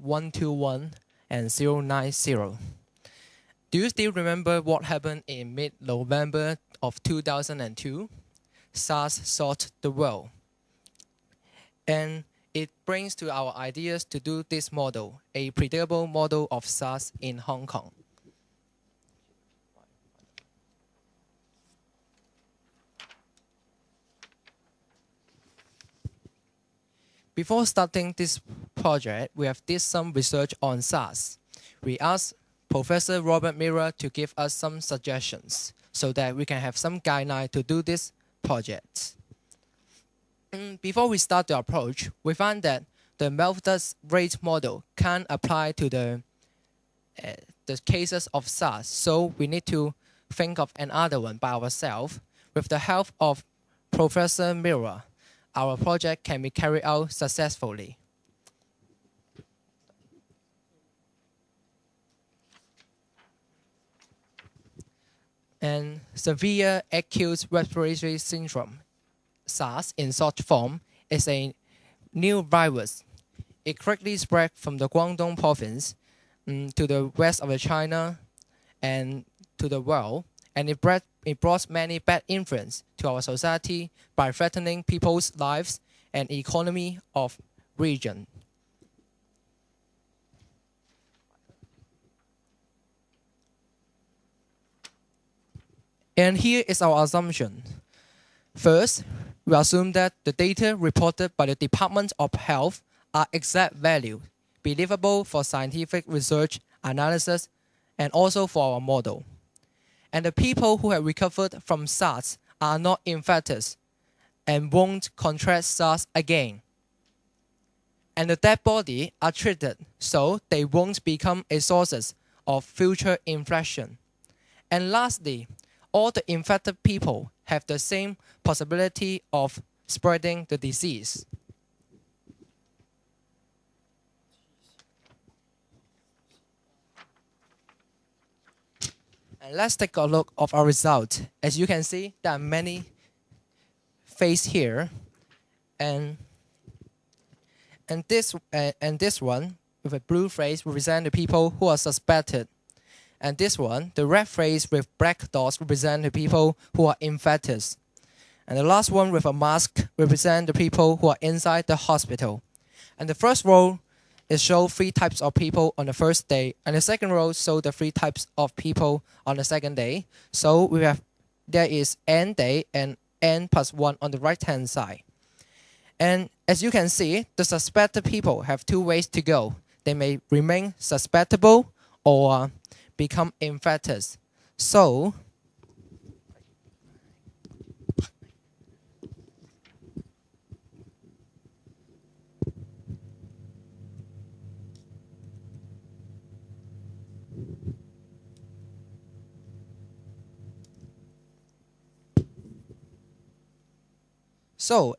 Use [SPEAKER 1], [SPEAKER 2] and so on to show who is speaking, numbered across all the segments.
[SPEAKER 1] HLMA2004 and 090. Do you still remember what happened in mid-November of 2002? SARS shocked the world. And it brings to our ideas to do this model, a predictable model of SARS in Hong Kong. Before starting this project, we have did some research on SARS. We asked Professor Robert Miller to give us some suggestions so that we can have some guideline to do this project. Before we start the approach, we found that the Malthus rate model can't apply to the cases of SARS, so we need to think of another one by ourselves. With the help of Professor Miller, our project can be carried out successfully. And severe acute respiratory syndrome, SARS in short form, is a new virus. It quickly spread from the Guangdong province to the west of China and to the world, and it brought many bad influence to our society by threatening people's lives and economy of region. And here is our assumption. First, we assume that the data reported by the Department of Health are exact value, believable for scientific research, analysis, and also for our model. And the people who have recovered from SARS are not infected and won't contract SARS again. And the dead body are treated so they won't become a source of future infection. And lastly, all the infected people have the same possibility of spreading the disease. And let's take a look of our result. As you can see, there are many faces here, and this one with a blue face represent the people who are suspected, and this one, the red face with black dots, represent the people who are infected, and the last one with a mask represent the people who are inside the hospital. And the first row it shows 3 types of people on the first day, and the second row shows the 3 types of people on the second day. So there is N day and N plus 1 on the right hand side. And as you can see, the suspected people have 2 ways to go. They may remain suspectable or become infected. So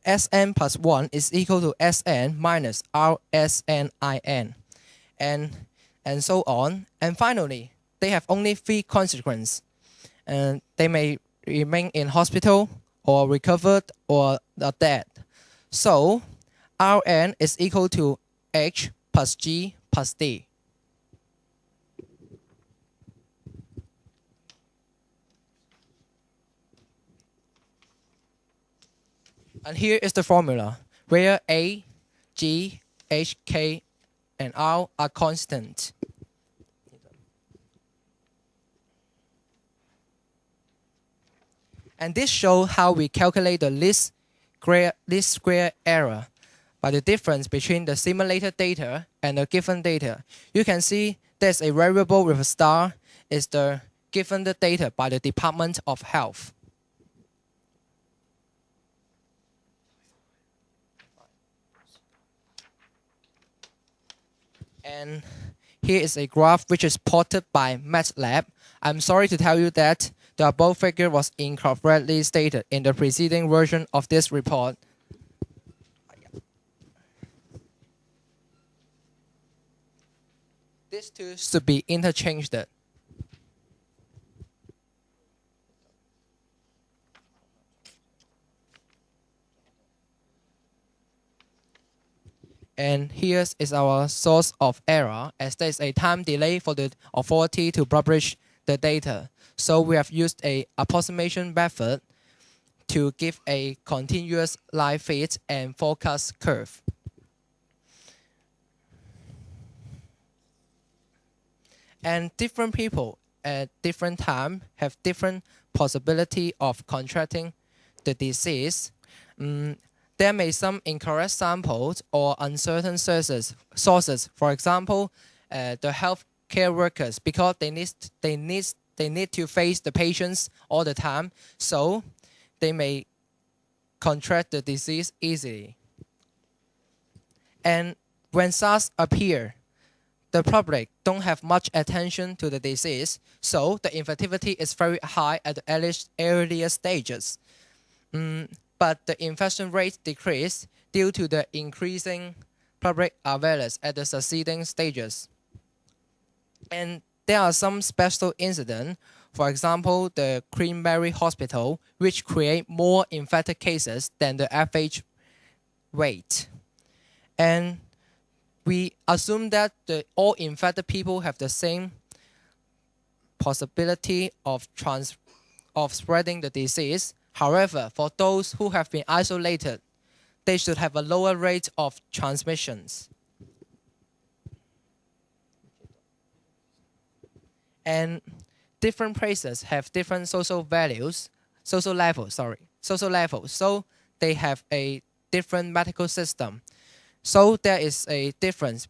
[SPEAKER 1] Sn plus 1 is equal to Sn minus Rsnin, and so on. And finally, they have only 3 consequences. And they may remain in hospital, or recovered, or are dead. So Rn is equal to H plus G plus D. And here is the formula, where A, G, H, K, and R are constant. And this shows how we calculate the least square error by the difference between the simulated data and the given data. You can see there's a variable with a star is the given the data by the Department of Health. And here is a graph which is plotted by MATLAB. I'm sorry to tell you that the above figure was incorrectly stated in the preceding version of this report. These two should be interchanged. And here is our source of error, as there is a time delay for the authority to publish the data. So we have used a approximation method to give a continuous line fit and forecast curve. And different people at different time have different possibility of contracting the disease. There may be some incorrect samples or uncertain sources. For example, the healthcare workers, because they need to face the patients all the time, so they may contract the disease easily. And when SARS appear, the public don't have much attention to the disease, so the infectivity is very high at the earlier stages. But the infection rate decreased due to the increasing public awareness at the succeeding stages. And there are some special incidents, for example, the Queen Mary Hospital, which create more infected cases than the average rate. And we assume that all infected people have the same possibility of spreading the disease. However, for those who have been isolated, they should have a lower rate of transmissions. And different places have different social levels. So they have a different medical system. So there is a difference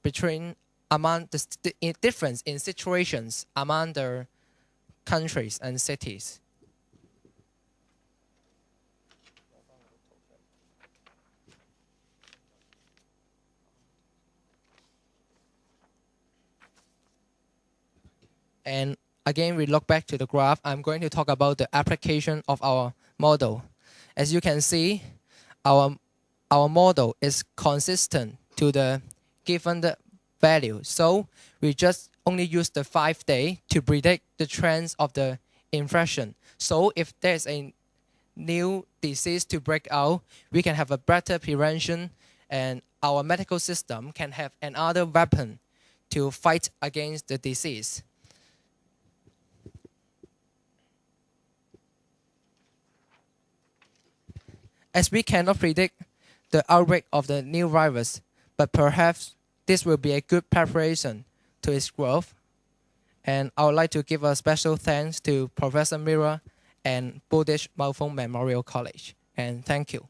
[SPEAKER 1] difference in situations among the countries and cities. And again, we look back to the graph. I'm going to talk about the application of our model. As you can see, our model is consistent to the given the value. So we just only use the 5-day to predict the trends of the infection. So if there's a new disease to break out, we can have a better prevention, and our medical system can have another weapon to fight against the disease. As we cannot predict the outbreak of the new virus, but perhaps this will be a good preparation to its growth. And I would like to give a special thanks to Professor Mira and Buddhist Malphone Memorial College. And thank you.